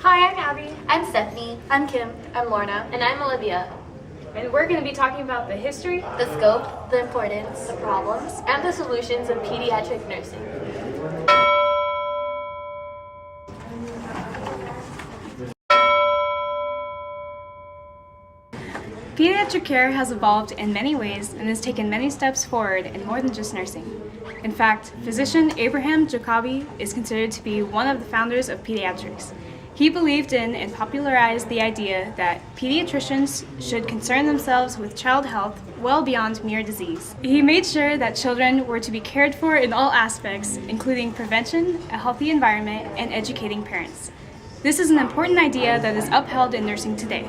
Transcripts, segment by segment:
Hi, I'm Abby. I'm Stephanie. I'm Kim. I'm Lorna. And I'm Olivia. And we're going to be talking about the history, The scope, the importance, the problems, And the solutions of pediatric nursing. Pediatric care has evolved in many ways and has taken many steps forward in more than just nursing. In fact, physician Abraham Jacobi is considered to be one of the founders of pediatrics. He believed in and popularized the idea that pediatricians should concern themselves with child health well beyond mere disease. He made sure that children were to be cared for in all aspects, including prevention, a healthy environment, and educating parents. This is an important idea that is upheld in nursing today.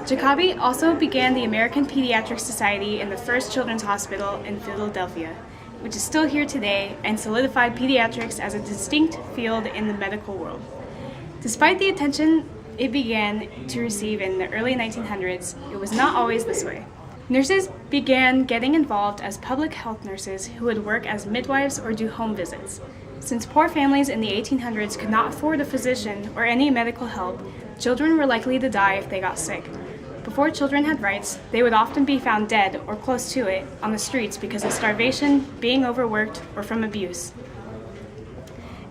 Jacobi also began the American Pediatric Society in the first children's hospital in Philadelphia, which is still here today and solidified pediatrics as a distinct field in the medical world. Despite the attention it began to receive in the early 1900s, it was not always this way. Nurses began getting involved as public health nurses who would work as midwives or do home visits. Since poor families in the 1800s could not afford a physician or any medical help, children were likely to die if they got sick. Before children had rights, they would often be found dead or close to it on the streets because of starvation, being overworked, or from abuse.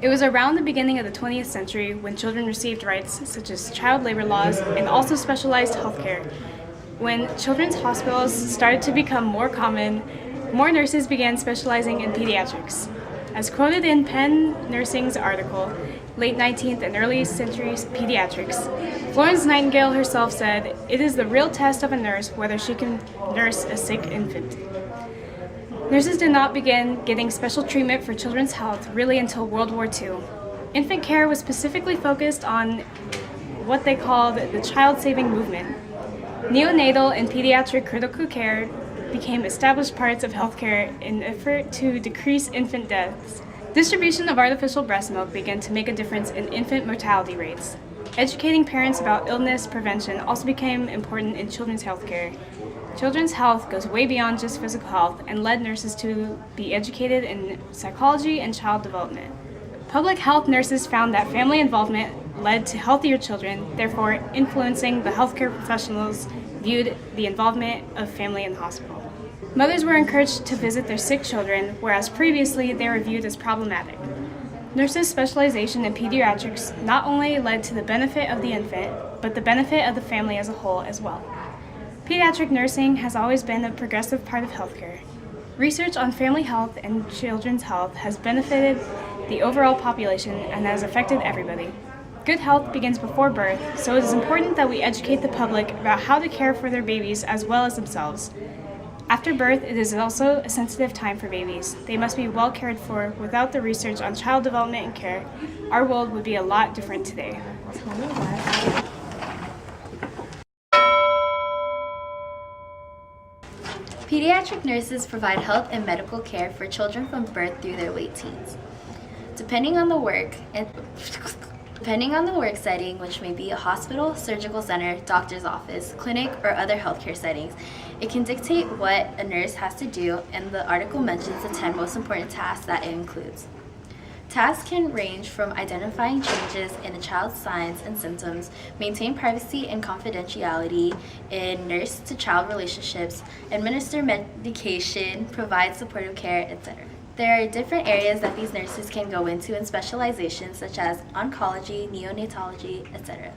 It was around the beginning of the 20th century when children received rights such as child labor laws and also specialized health care. When children's hospitals started to become more common, more nurses began specializing in pediatrics. As quoted in Penn Nursing's article, Late 19th and Early Century Pediatrics, Florence Nightingale herself said, "It is the real test of a nurse whether she can nurse a sick infant." Nurses did not begin getting special treatment for children's health really until World War II. Infant care was specifically focused on what they called the child-saving movement. Neonatal and pediatric critical care became established parts of healthcare in an effort to decrease infant deaths. Distribution of artificial breast milk began to make a difference in infant mortality rates. Educating parents about illness prevention also became important in children's health care. Children's health goes way beyond just physical health and led nurses to be educated in psychology and child development. Public health nurses found that family involvement led to healthier children, therefore influencing the healthcare professionals viewed the involvement of family in the hospital. Mothers were encouraged to visit their sick children, whereas previously they were viewed as problematic. Nurses' specialization in pediatrics not only led to the benefit of the infant, but the benefit of the family as a whole as well. Pediatric nursing has always been a progressive part of healthcare. Research on family health and children's health has benefited the overall population and has affected everybody. Good health begins before birth, so it is important that we educate the public about how to care for their babies as well as themselves. After birth, it is also a sensitive time for babies. They must be well cared for. Without the research on child development and care, our world would be a lot different today. Pediatric nurses provide health and medical care for children from birth through their late teens. Depending on the work setting, which may be a hospital, surgical center, doctor's office, clinic, or other healthcare settings, it can dictate what a nurse has to do, and the article mentions the 10 most important tasks that it includes. Tasks can range from identifying changes in a child's signs and symptoms, maintain privacy and confidentiality in nurse-to-child relationships, administer medication, provide supportive care, etc. There are different areas that these nurses can go into in specializations such as oncology, neonatology, etc.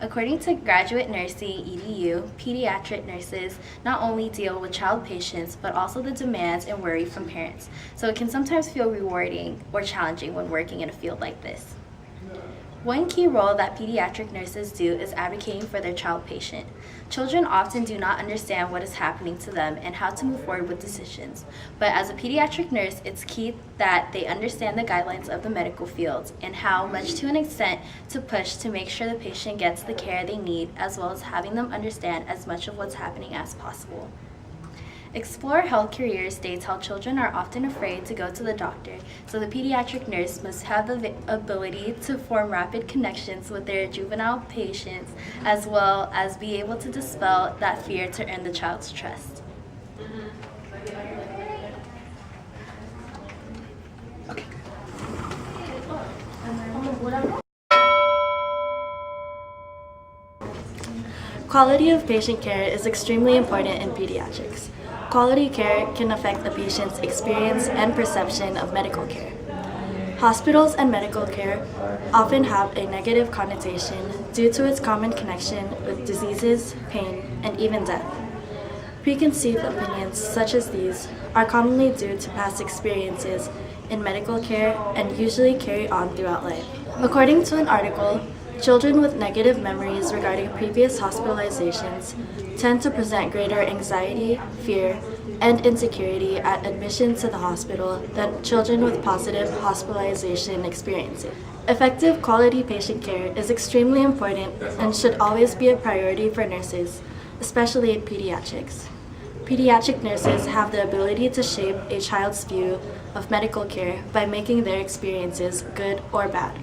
According to Graduate Nursing EDU, pediatric nurses not only deal with child patients, but also the demands and worry from parents, so it can sometimes feel rewarding or challenging when working in a field like this. One key role that pediatric nurses do is advocating for their child patient. Children often do not understand what is happening to them and how to move forward with decisions. But as a pediatric nurse, it's key that they understand the guidelines of the medical field and how much to an extent to push to make sure the patient gets the care they need, as well as having them understand as much of what's happening as possible. Explore Health Careers states how children are often afraid to go to the doctor, so the pediatric nurse must have the ability to form rapid connections with their juvenile patients, as well as be able to dispel that fear to earn the child's trust. Quality of patient care is extremely important in pediatrics. Quality care can affect a patient's experience and perception of medical care. Hospitals and medical care often have a negative connotation due to its common connection with diseases, pain, and even death. Preconceived opinions such as these are commonly due to past experiences in medical care and usually carry on throughout life. According to an article, children with negative memories regarding previous hospitalizations tend to present greater anxiety, fear, and insecurity at admission to the hospital than children with positive hospitalization experiences. Effective quality patient care is extremely important and should always be a priority for nurses, especially in pediatrics. Pediatric nurses have the ability to shape a child's view of medical care by making their experiences good or bad.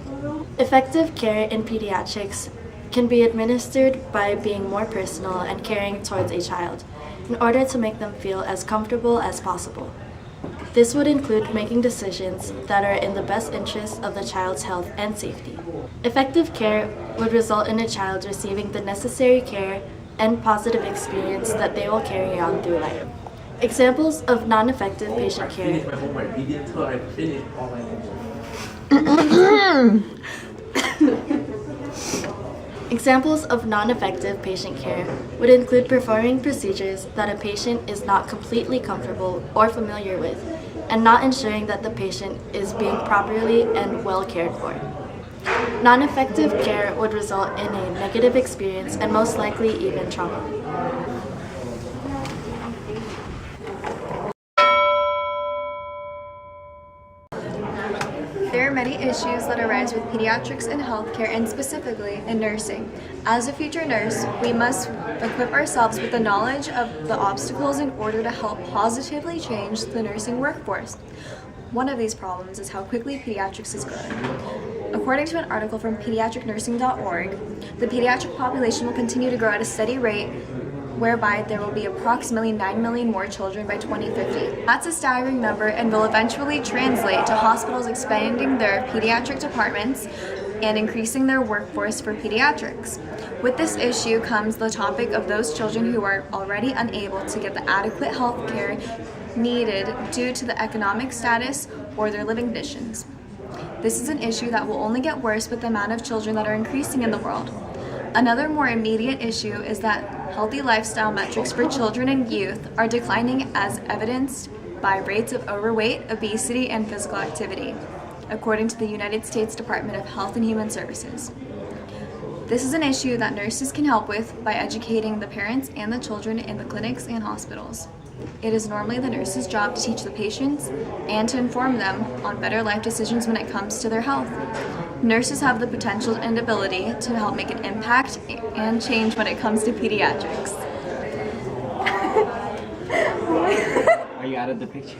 Effective care in pediatrics can be administered by being more personal and caring towards a child in order to make them feel as comfortable as possible. This would include making decisions that are in the best interest of the child's health and safety. Effective care would result in a child receiving the necessary care and positive experience that they will carry on through life. Examples of non-effective patient care Examples of non-effective patient care would include performing procedures that a patient is not completely comfortable or familiar with, and not ensuring that the patient is being properly and well cared for. Non-effective care would result in a negative experience and most likely even trauma. There are many issues that arise with pediatrics and healthcare, and specifically in nursing. As a future nurse, we must equip ourselves with the knowledge of the obstacles in order to help positively change the nursing workforce. One of these problems is how quickly pediatrics is growing. According to an article from pediatricnursing.org, the pediatric population will continue to grow at a steady rate, whereby there will be approximately 9 million more children by 2050. That's a staggering number and will eventually translate to hospitals expanding their pediatric departments and increasing their workforce for pediatrics. With this issue comes the topic of those children who are already unable to get the adequate health care needed due to the economic status or their living conditions. This is an issue that will only get worse with the amount of children that are increasing in the world. Another more immediate issue is that healthy lifestyle metrics for children and youth are declining, as evidenced by rates of overweight, obesity, and physical activity, according to the United States Department of Health and Human Services. This is an issue that nurses can help with by educating the parents and the children in the clinics and hospitals. It is normally the nurse's job to teach the patients and to inform them on better life decisions when it comes to their health. Nurses have the potential and ability to help make an impact and change when it comes to pediatrics. Are you out of the picture?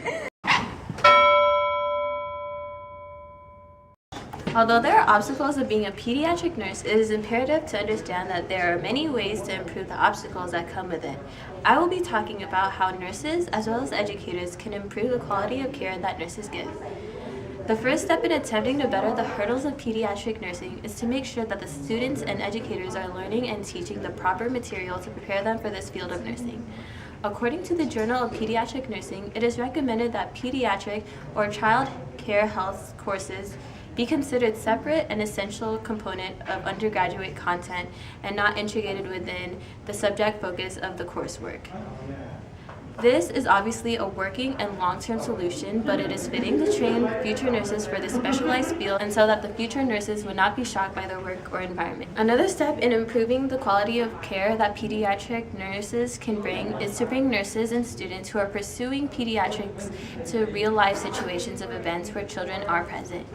Although there are obstacles of being a pediatric nurse, it is imperative to understand that there are many ways to improve the obstacles that come with it. I will be talking about how nurses, as well as educators, can improve the quality of care that nurses give. The first step in attempting to better the hurdles of pediatric nursing is to make sure that the students and educators are learning and teaching the proper material to prepare them for this field of nursing. According to the Journal of Pediatric Nursing, it is recommended that pediatric or child care health courses be considered separate and essential component of undergraduate content and not integrated within the subject focus of the coursework. This is obviously a working and long-term solution, but it is fitting to train future nurses for this specialized field and so that the future nurses would not be shocked by their work or environment. Another step in improving the quality of care that pediatric nurses can bring is to bring nurses and students who are pursuing pediatrics to real-life situations of events where children are present.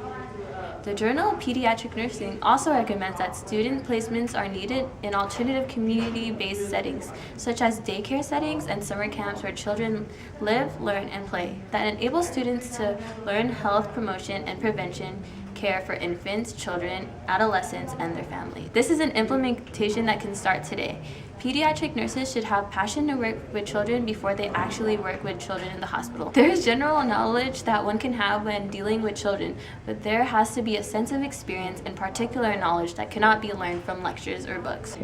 The Journal of Pediatric Nursing also recommends that student placements are needed in alternative community-based settings, such as daycare settings and summer camps where children live, learn, and play, that enable students to learn health promotion and prevention care for infants, children, adolescents, and their families. This is an implementation that can start today. Pediatric nurses should have passion to work with children before they actually work with children in the hospital. There is general knowledge that one can have when dealing with children, but there has to be a sense of experience and particular knowledge that cannot be learned from lectures or books.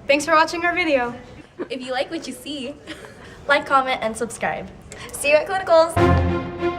Thanks for watching our video. If you like what you see, Like, comment, and subscribe. See you at clinicals!